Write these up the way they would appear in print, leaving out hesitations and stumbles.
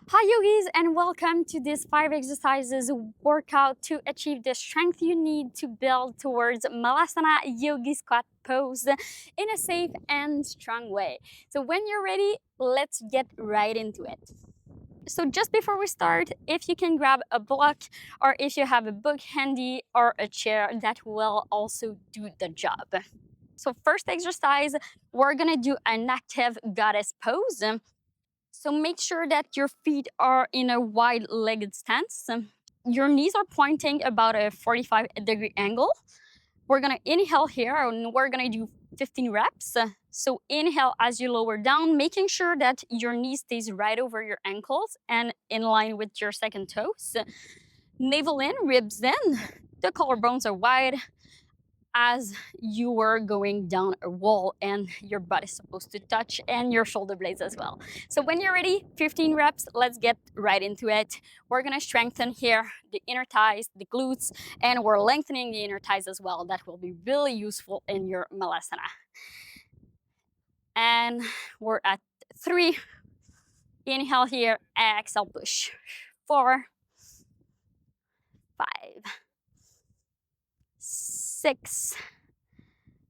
Hi yogis, and welcome to this 5 exercises workout to achieve the strength you need to build towards Malasana yogi squat pose in a safe and strong way. So when you're ready, let's get right into it. So just before we start, if you can grab a block or if you have a book handy or a chair, that will also do the job. So first exercise, we're gonna do an active goddess pose. So make sure that your feet are in a wide-legged stance. Your knees are pointing about a 45-degree angle. We're gonna inhale here and we're gonna do 15 reps. So inhale as you lower down, making sure that your knee stays right over your ankles and in line with your second toes. Navel in, ribs in, the collarbones are wide as you were going down a wall and your butt is supposed to touch and your shoulder blades as well. So when you're ready, 15 reps, let's get right into it. We're gonna strengthen here the inner thighs, the glutes, and we're lengthening the inner thighs as well. That will be really useful in your Malasana. And we're at 3. Inhale here, exhale, push. 4, 5, 6,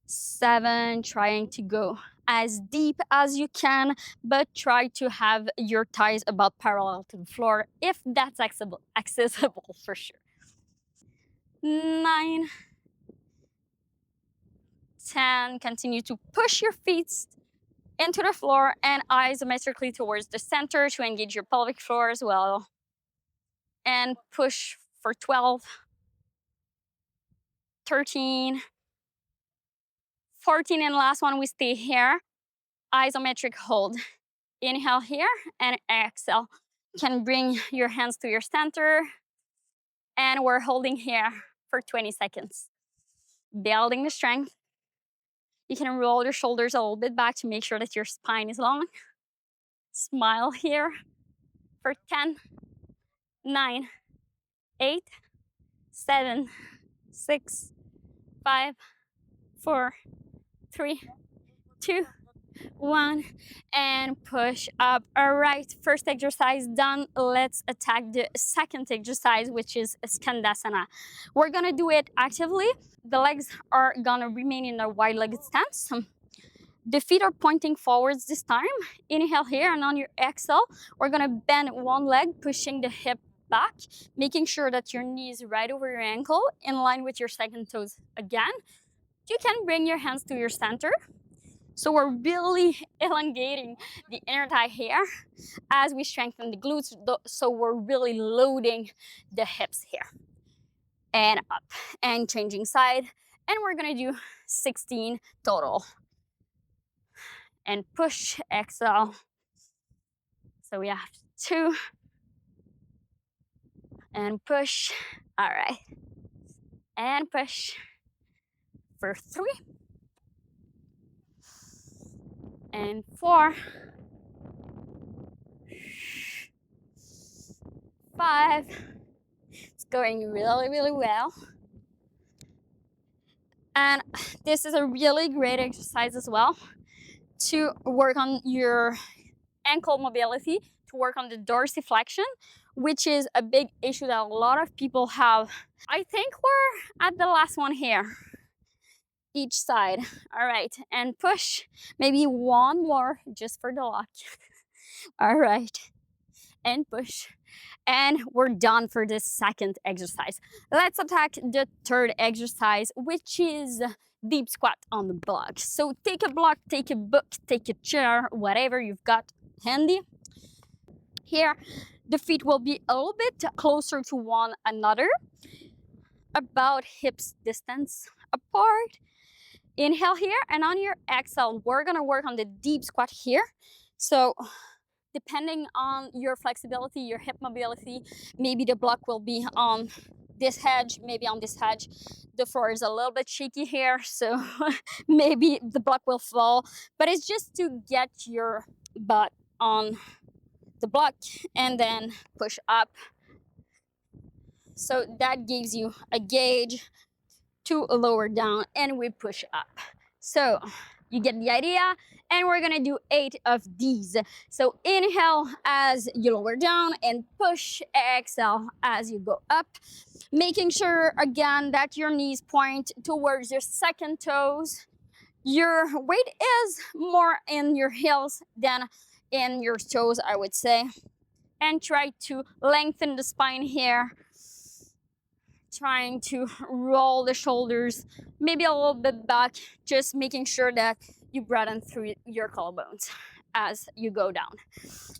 7, trying to go as deep as you can, but try to have your thighs about parallel to the floor if that's accessible for sure. 9, 10, continue to push your feet into the floor and isometrically towards the center to engage your pelvic floor as well. And push for 12, 13, 14, and last one, we stay here. Isometric hold. Inhale here and exhale. You can bring your hands to your center and we're holding here for 20 seconds. Building the strength. You can roll your shoulders a little bit back to make sure that your spine is long. Smile here for 10, 9, 8, 7, 6, 5, 4, 3, 2, 1, and push up. All right, first exercise done. Let's attack the second exercise, which is Skandasana. We're gonna do it actively. The legs are gonna remain in a wide-legged stance. The feet are pointing forwards this time. Inhale here, and on your exhale, we're gonna bend one leg, pushing the hip back, making sure that your knee is right over your ankle, in line with your second toes again. You can bring your hands to your center. So we're really elongating the inner thigh here as we strengthen the glutes. So we're really loading the hips here. And up and changing side. And we're gonna do 16 total. And push, exhale. So we have 2. And push. All right. And push for 3. And 4. 5. It's going really, really well. And this is a really great exercise as well to work on your ankle mobility, to work on the dorsiflexion, which is a big issue that a lot of people have. I think we're at the last one here, each side. All right, and push. Maybe one more just for the luck. All right, and push. And we're done for this second exercise. Let's attack the third exercise, which is deep squat on the block. So take a block, take a book, take a chair, whatever you've got handy. Here, the feet will be a little bit closer to one another, about hips distance apart. Inhale here, and on your exhale, we're gonna work on the deep squat here. So depending on your flexibility, your hip mobility, maybe the block will be on this edge, maybe on this edge. The floor is a little bit shaky here, so maybe the block will fall, but it's just to get your butt on the block and then push up. So that gives you a gauge to lower down and we push up. So You get the idea? And we're gonna do 8 of these. So inhale as you lower down and push, exhale as you go up. Making sure again that your knees point towards your second toes. Your weight is more in your heels than in your toes, I would say. And try to lengthen the spine here. Trying to roll the shoulders, maybe a little bit back, just making sure that you broaden through your collarbones as you go down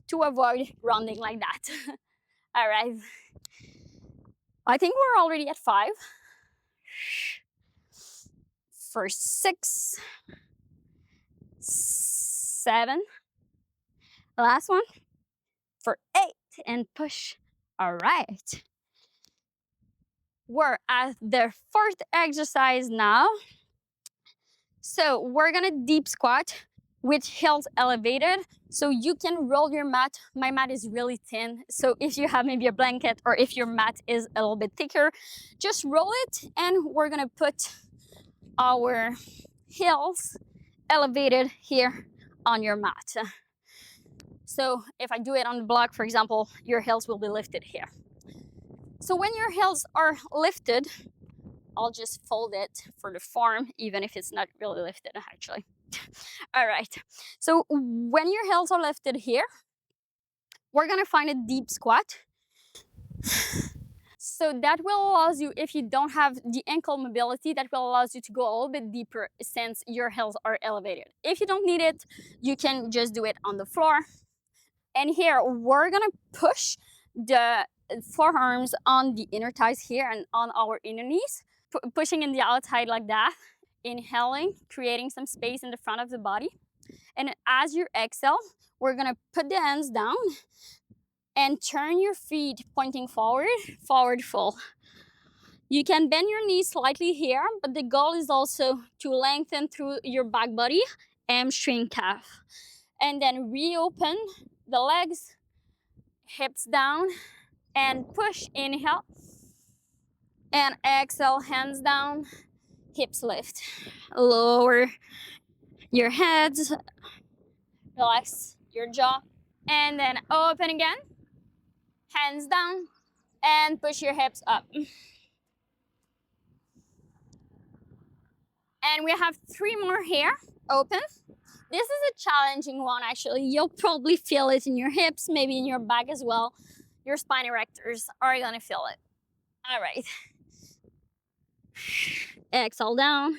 to avoid rounding like that. All right. I think we're already at 5. For 6, 7. Last one. For 8 and push. All right. We're at the 4th exercise now. So we're gonna deep squat with heels elevated, so you can roll your mat. My mat is really thin, so if you have maybe a blanket or if your mat is a little bit thicker, just roll it, and we're gonna put our heels elevated here on your mat. So if I do it on the block, for example, your heels will be lifted here. So when your heels are lifted, I'll just fold it for the form, even if it's not really lifted, actually. All right. So when your heels are lifted here, we're gonna find a deep squat. So that will allow you, if you don't have the ankle mobility, that will allow you to go a little bit deeper since your heels are elevated. If you don't need it, you can just do it on the floor. And here, we're gonna push the forearms on the inner thighs here and on our inner knees, pushing in the outside like that, inhaling, creating some space in the front of the body. And as you exhale, we're gonna put the hands down and turn your feet pointing forward, forward fold. You can bend your knees slightly here, but the goal is also to lengthen through your back body, hamstring, calf. And then reopen the legs, hips down, and push, inhale. And exhale, hands down, hips lift. Lower your heads, relax your jaw, and then open again, hands down, and push your hips up. And we have 3 more here, open. This is a challenging one, actually. You'll probably feel it in your hips, maybe in your back as well. Your spine erectors are gonna feel it. All right. Exhale down.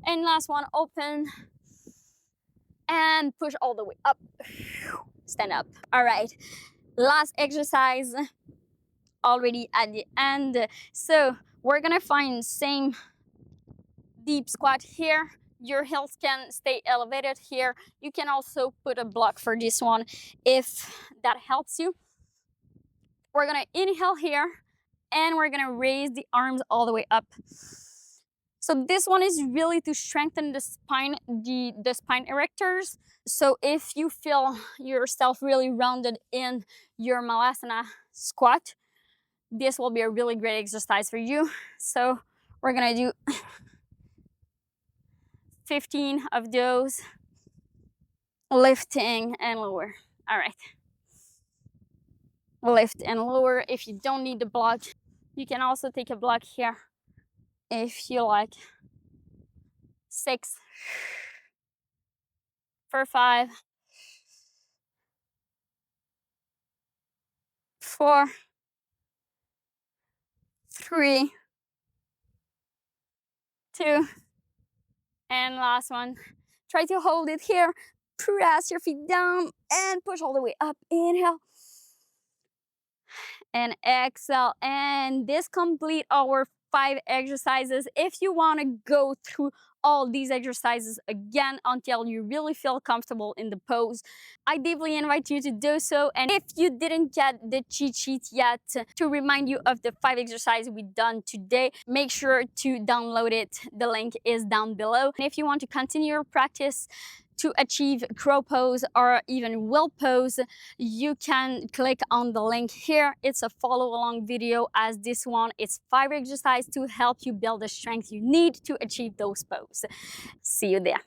And last one, open. And push all the way up. Stand up. All right. Last exercise, already at the end. So we're gonna find same deep squat here. Your heels can stay elevated here. You can also put a block for this one if that helps you. We're gonna inhale here, and we're gonna raise the arms all the way up. So this one is really to strengthen the spine, the spine erectors. So if you feel yourself really rounded in your Malasana squat, this will be a really great exercise for you. So we're gonna do 15 of those, lifting and lower. All right. Lift and lower. If you don't need the block, you can also take a block here if you like. 6 for 5, 4, 3, 2, and last one. Try to hold it here. Press your feet down and push all the way up. Inhale and exhale. And this complete our 5 exercises. If you want to go through all these exercises again until you really feel comfortable in the pose, I deeply invite you to do so. And if you didn't get the cheat sheet yet to remind you of the 5 exercises we've done today, make sure to download it. The link is down below. And if you want to continue your practice to achieve crow pose or even wheel pose, you can click on the link here. It's a follow along video as this one. It's 5 exercises to help you build the strength you need to achieve those poses. See you there.